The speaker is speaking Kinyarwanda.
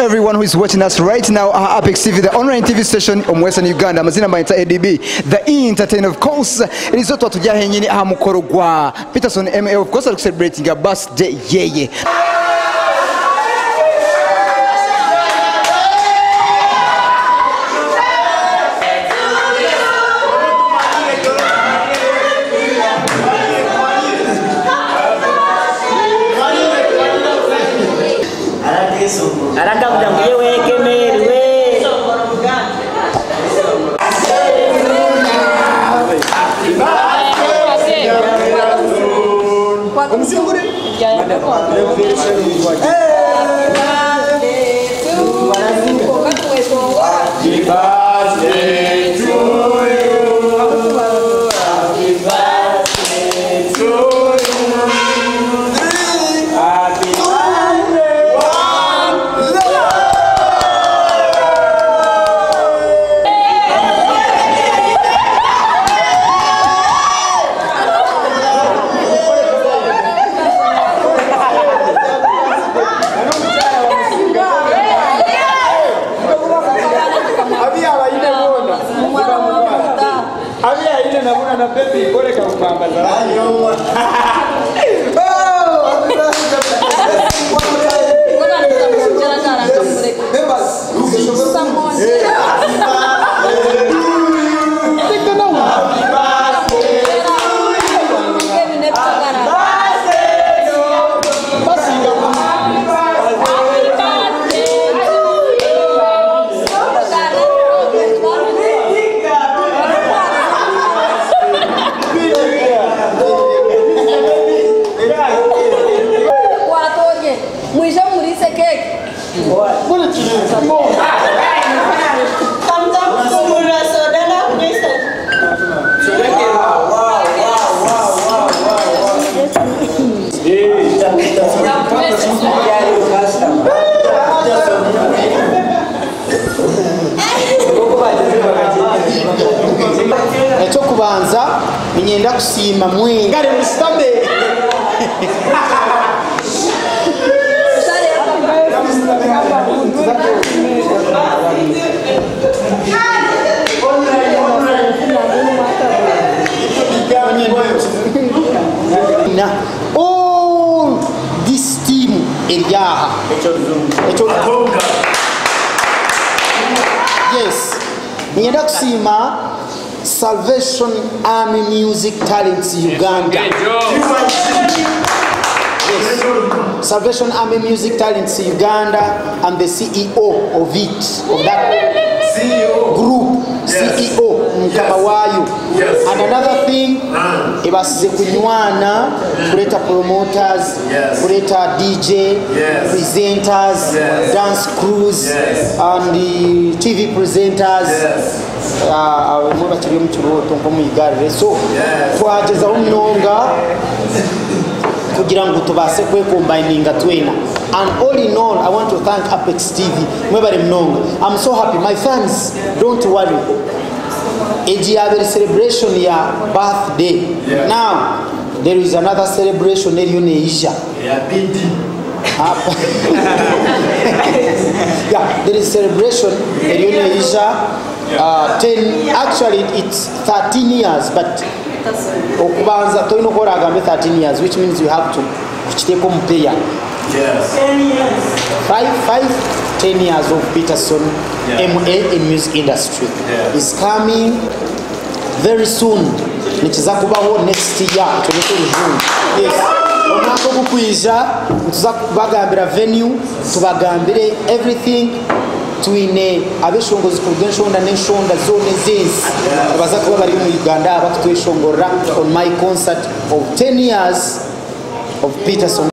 everyone who is watching us right now on Apex TV, the online TV station on Western Uganda. Mazina mbaita ADB, the entertainer, of course. It is what to jahengini ahamukoro gwa Peterson MA, of course, celebrating a birthday. Yeah. Kubanza ninyenda kusima mwenga ngale musitame all this team eliaha yes ninyenda kusima Salvation Army Music Talents Uganda. Yes. Salvation Army Music Talents Uganda. I'm the CEO of it, of that group. Yes. CEO Mkamawayu. Yes. And another thing, ibasize kunywana, kuleta promoters, kuleta DJ, presenters, dance crews, and the TV presenters. Mweba chiriyo mchuroto nkomu igarire so twageza umnonga kugira ngo tubase kwe combininga twena. And all in all, I want to thank Apex TV. Mweba remnonga. I'm so happy. My fans, don't worry. Ejiabere celebration ya birthday. Now there is another celebration in Asia. Yeah, there is celebration in Asia. 10, actually it's 13 years, but okubanza toino kora agambe 13 years, which means you have to take home player. Yes. 10 years. 10 years of Peterson MA in music industry is coming very soon. Nikiza kubaho next year, 2022. Yes. Onako kukwija tuza kubagambira venue, tubagambire everything. Twine abeshongozi kudenshonda neshonda zone zezi abaza kuba bari mu Uganda abakutweshongora on my concert of 10 years of Peterson.